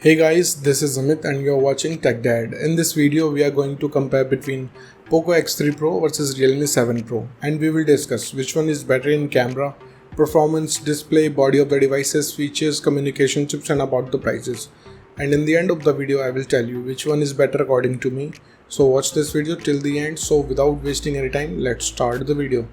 Hey guys, this is Amit and you're watching Tech Dad. In this video, we are going to compare between Poco X3 Pro versus Realme 7 Pro, and we will discuss which one is better in camera, performance, display, body of the devices, features, communication chips, and about the prices. And in the end of the video, I will tell you which one is better according to me. So watch this video till the end. So without wasting any time, let's start the video.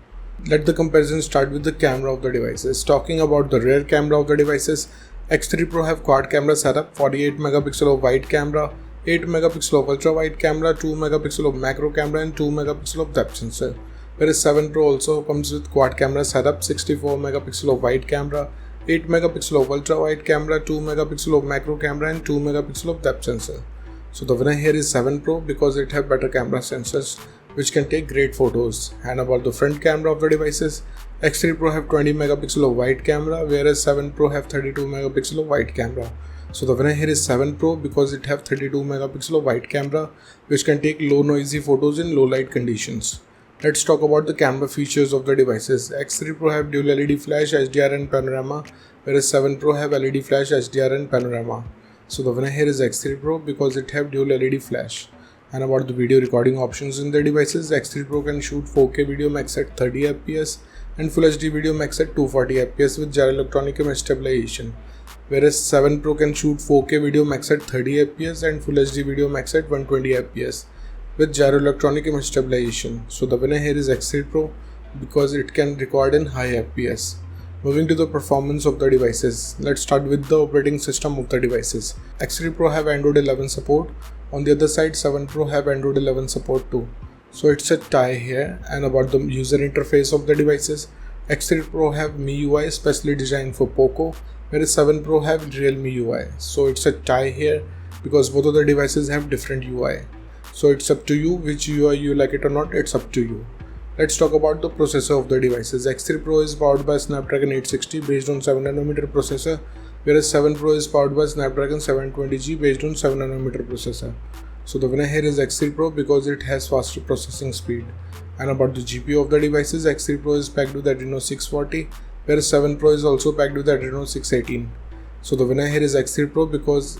Let the comparison start with the camera of the devices. Talking about the rear camera of the devices, X3 Pro have quad camera setup, 48 megapixel of wide camera, 8 megapixel of ultra wide camera, 2 megapixel of macro camera and 2 megapixel of depth sensor. Whereas 7 Pro also comes with quad camera setup, 64 megapixel of wide camera, 8 megapixel of ultra wide camera, 2 megapixel of macro camera and 2 megapixel of depth sensor. So the winner here is 7 Pro because it have better camera sensors which can take great photos. And about the front camera of the devices, X3 Pro have 20 megapixel of wide camera whereas 7 Pro have 32 megapixel of wide camera. So the winner here is 7 Pro because it have 32 megapixel of wide camera which can take low noisy photos in low light conditions. Let's talk about the camera features of the devices. X3 Pro have dual LED flash, HDR and panorama whereas 7 Pro have LED flash, HDR and panorama. So the winner here is X3 Pro because it have dual LED flash. And about the video recording options in the devices, X3 Pro can shoot 4K video max at 30 fps and Full HD video max at 240 fps with gyro electronic image stabilization, whereas 7 Pro can shoot 4K video max at 30 fps and Full HD video max at 120 fps with gyro electronic image stabilization. So the winner here is X3 Pro because it can record in high fps. Moving to the performance of the devices, let's start with the operating system of the devices. X3 Pro have Android 11 support. On the other side, 7 Pro have Android 11 support too. So it's a tie here. And about the user interface of the devices, X3 Pro have MIUI specially designed for Poco, whereas 7 Pro have Realme UI. So it's a tie here because both of the devices have different UI. So it's up to you which UI you like it or not, it's up to you. Let's talk about the processor of the devices. X3 Pro is powered by Snapdragon 860 based on 7nm processor, whereas 7 Pro is powered by Snapdragon 720G based on 7nm processor. So the winner here is X3 Pro because it has faster processing speed. And about the GPU of the devices, X3 Pro is packed with Adreno 640, whereas 7 Pro is also packed with Adreno 618. So the winner here is X3 Pro because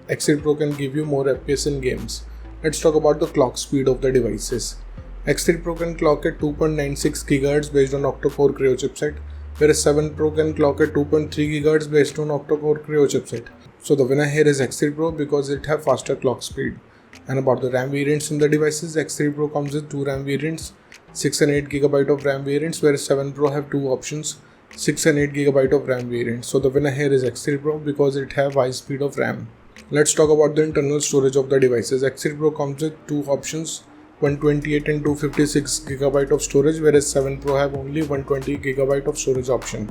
X3 Pro can give you more FPS in games. Let's talk about the clock speed of the devices. X3 Pro can clock at 2.96 GHz based on octa-core Creo chipset, whereas 7 Pro can clock at 2.3 GHz based on octa-core Creo chipset. So the winner here is X3 Pro because it have faster clock speed. And about the RAM variants in the devices, X3 Pro comes with 2 RAM variants, 6 and 8 GB of RAM variants, whereas 7 Pro have 2 options, 6 and 8 GB of RAM variants. So the winner here is X3 Pro because it have high speed of RAM. Let's talk about the internal storage of the devices. X3 Pro comes with 2 options, 128 and 256 GB of storage, whereas 7 Pro have only 120 GB of storage option.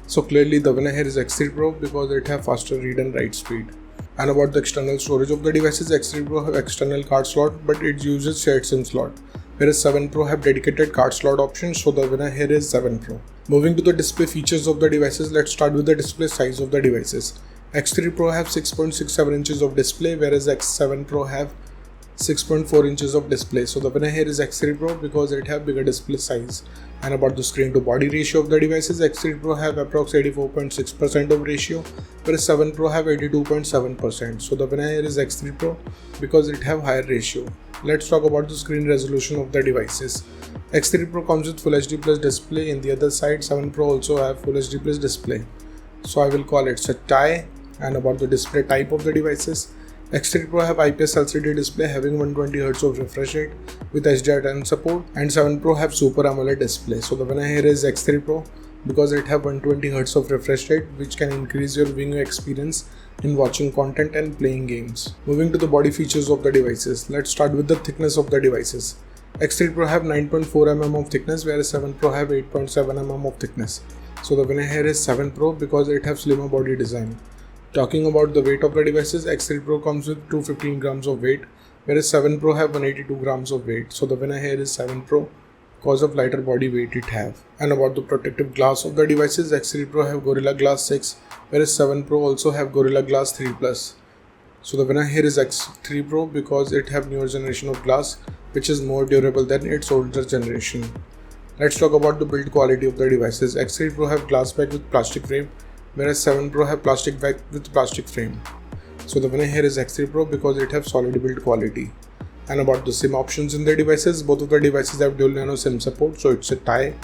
So clearly the winner here is X3 Pro because it have faster read and write speed. And about the external storage of the devices, X3 Pro have external card slot but it uses shared SIM slot, whereas 7 Pro have dedicated card slot options. So the winner here is 7 Pro. Moving to the display features of the devices, let's start with the display size of the devices. X3 Pro have 6.67 inches of display, whereas X7 Pro have 6.4 inches of display. So the winner here is X3 Pro because it have bigger display size. And about the screen to body ratio of the devices, X3 Pro have approx 84.6% of ratio, whereas 7 Pro have 82.7%. So the winner here is X3 Pro because it have higher ratio. Let's talk about the screen resolution of the devices. X3 Pro comes with Full HD Plus display. In the other side, 7 Pro also have Full HD Plus display. So I will call it a tie. And about the display type of the devices, X3 Pro have IPS LCD display having 120Hz of refresh rate with HDR10 support, and 7 Pro have Super AMOLED display. So the winner here is X3 Pro because it have 120Hz of refresh rate which can increase your viewing experience in watching content and playing games. Moving to the body features of the devices, let's start with the thickness of the devices. X3 Pro have 9.4 mm of thickness whereas 7 Pro have 8.7 mm of thickness. So the winner here is 7 Pro because it have slimmer body design. Talking about the weight of the devices, X3 Pro comes with 215 grams of weight, whereas 7 Pro have 182 grams of weight. So the winner here is 7 Pro because of lighter body weight it have. And about the protective glass of the devices, X3 Pro have Gorilla Glass 6, whereas 7 Pro also have Gorilla Glass 3 Plus. So the winner here is X3 Pro because it have newer generation of glass which is more durable than its older generation. Let's talk about the build quality of the devices. X3 Pro have glass back with plastic frame, whereas 7 Pro have plastic back with plastic frame. So the winner here is X3 Pro because it has solid build quality. And about the SIM options in the devices, both of the devices have dual nano SIM support, so it's a tie.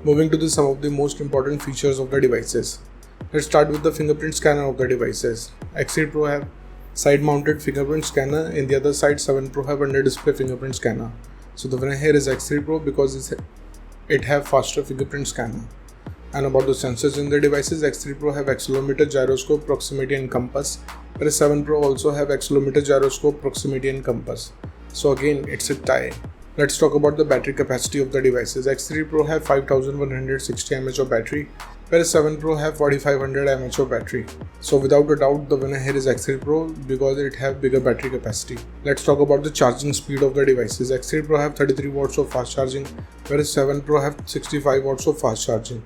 Moving to some of the most important features of the devices. Let's start with the fingerprint scanner of the devices. X3 Pro have side mounted fingerprint scanner, in the other side 7 Pro have under display fingerprint scanner. So the winner here is X3 Pro because it have faster fingerprint scanner. And about the sensors in the devices, X3 Pro have accelerometer, gyroscope, proximity and compass, whereas 7 Pro also have accelerometer, gyroscope, proximity and compass. So again, it's a tie. Let's talk about the battery capacity of the devices. X3 Pro have 5160 mAh of battery, whereas 7 Pro have 4500 mAh of battery. So without a doubt, the winner here is X3 Pro because it have bigger battery capacity. Let's talk about the charging speed of the devices. X3 Pro have 33 watts of fast charging, whereas 7 Pro have 65 watts of fast charging.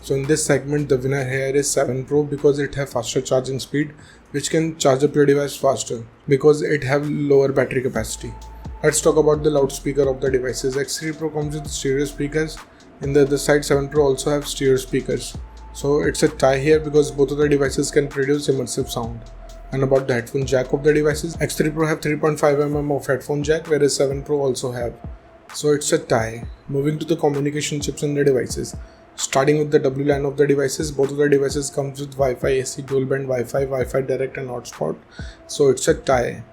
So in this segment, the winner here is 7 Pro because it have faster charging speed, which can charge up your device faster because it have lower battery capacity. Let's talk about the loudspeaker of the devices. X3 Pro comes with stereo speakers. In the other side, 7 Pro also have stereo speakers. So it's a tie here because both of the devices can produce immersive sound. And about the headphone jack of the devices, X3 Pro have 3.5mm of headphone jack, whereas 7 Pro also have. So it's a tie. Moving to the communication chips in the devices. Starting with the WLAN of the devices, both of the devices comes with Wi-Fi, AC, dual band Wi-Fi, Wi-Fi direct and hotspot. So it's a tie.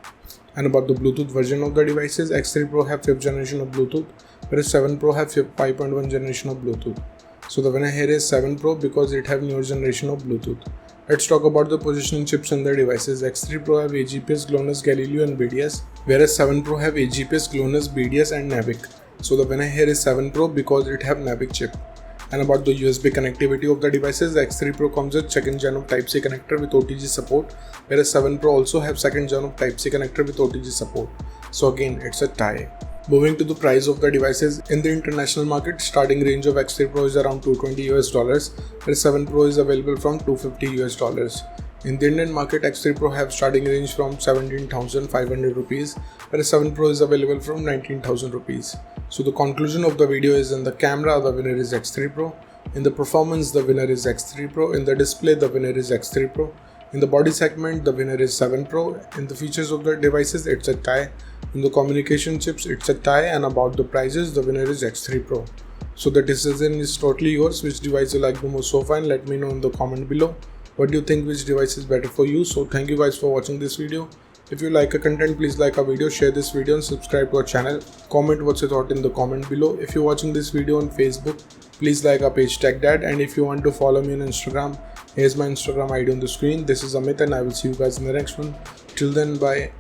And about the Bluetooth version of the devices, X3 Pro have 5th generation of Bluetooth, whereas 7 Pro have 5.1 generation of Bluetooth. So the winner here is 7 Pro because it have newer generation of Bluetooth. Let's talk about the positioning chips in the devices. X3 Pro have AGPS, GLONASS, Galileo and BDS, whereas 7 Pro have AGPS, GLONASS, BDS and NAVIC. So the winner here is 7 Pro because it have NAVIC chip. And about the USB connectivity of the devices, X3 Pro comes with 2nd gen of Type-C connector with OTG support, whereas 7 Pro also have 2nd gen of Type-C connector with OTG support. So again, it's a tie. Moving to the price of the devices, in the international market, starting range of X3 Pro is around $220, whereas 7 Pro is available from $250. In the Indian market, X3 Pro have starting range from 17,500 rupees, whereas 7 Pro is available from 19,000 rupees. So the conclusion of the video is, in the camera, the winner is X3 Pro. In the performance, the winner is X3 Pro. In the display, the winner is X3 Pro. In the body segment, the winner is 7 Pro. In the features of the devices, it's a tie. In the communication chips, it's a tie. And about the prices, the winner is X3 Pro. So the decision is totally yours. Which device you like the most so far, and let me know in the comment below. What do you think, which device is better for you? So thank you guys for watching this video. If you like our content, please like our video, share this video and subscribe to our channel. Comment what's your thought in the comment below. If you're watching this video on Facebook, please like our page TechDad, and if you want to follow me on Instagram, here's my Instagram ID on the screen. This is Amit and I will see you guys in the next one. Till then, bye.